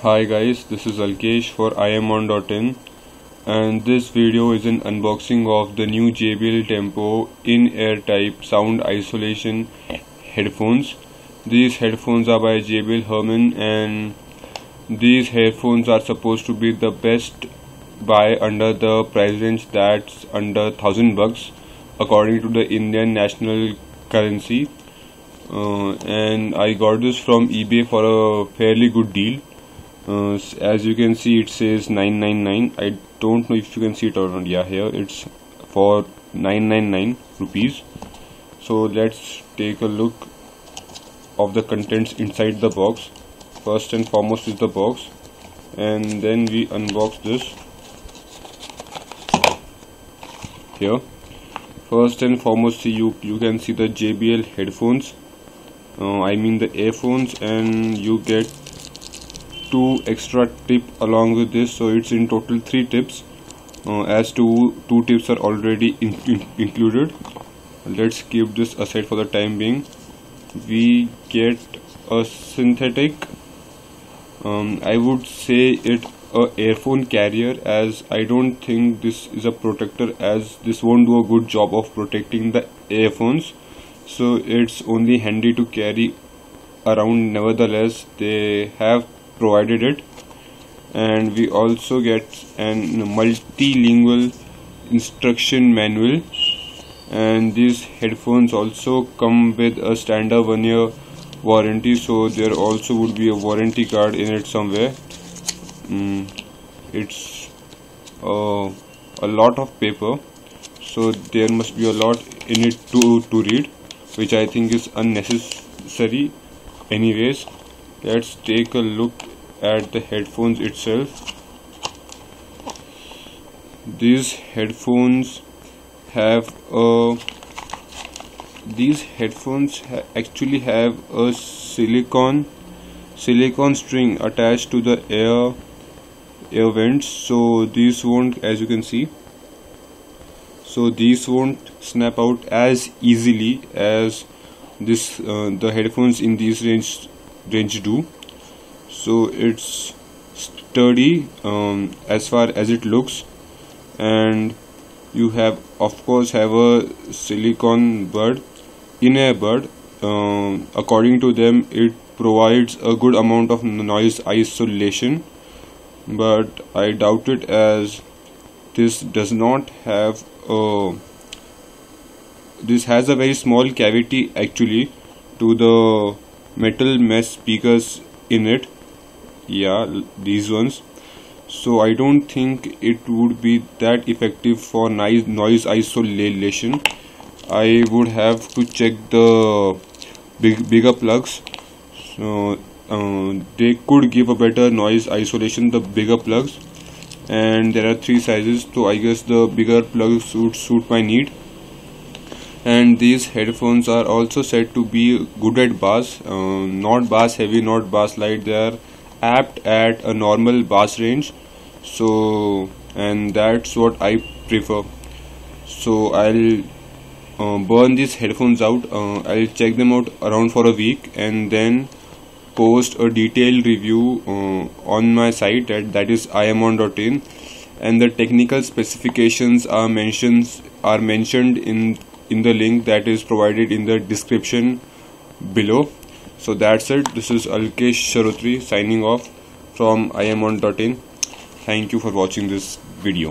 Hi guys, this is Alkesh for IamOn.in, and this video is an unboxing of the new JBL Tempo in-ear type sound isolation headphones. These headphones are by JBL Harman, and these headphones are supposed to be the best buy under the price range that's under $1,000 according to the Indian national currency. And I got this from eBay for a fairly good deal. As you can see, it says 999. I don't know if you can see it or not. Yeah, here it's for 999 rupees. So let's take a look of the contents inside the box. First and foremost is the box, and then we unbox this. Here, first and foremost, you can see the JBL headphones. I mean the earphones, and you get 2 extra tip along with this, so it's in total 3 tips, as two tips are already included. Let's keep this aside for the time being. We get a synthetic, I would say it a earphone carrier, as I don't think this is a protector, as this won't do a good job of protecting the earphones, so it's only handy to carry around. Nevertheless, they have provided it. And we also get an multilingual instruction manual, and these headphones also come with a standard 1-year warranty, so there also would be a warranty card in it somewhere. It's a lot of paper, so there must be a lot in it to read, which I think is unnecessary. Anyways, let's take a look at the headphones itself. These headphones actually have a silicone string attached to the air vents, so these won't, as you can see, so these won't snap out as easily as this the headphones in this range do. So it's sturdy as far as it looks, and you have, of course, have a silicone bud, in-ear bud. According to them, it provides a good amount of noise isolation, but I doubt it, as this does not have this has a very small cavity actually to the metal mesh speakers in it. Yeah, these ones. So I don't think it would be that effective for noise isolation. I would have to check the bigger plugs. So they could give a better noise isolation, the bigger plugs, and there are 3 sizes, so I guess the bigger plugs would suit my need. And these headphones are also said to be good at bass, not bass heavy, not bass light. They are apt at a normal bass range, so, and that's what I prefer. So I'll burn these headphones out. I'll check them out around for a week, and then post a detailed review on my site, that is IamOn.in, and the technical specifications are mentioned in the link that is provided in the description below. So that's it. This is Alkesh Sharotri signing off from IamOn.in. Thank you for watching this video.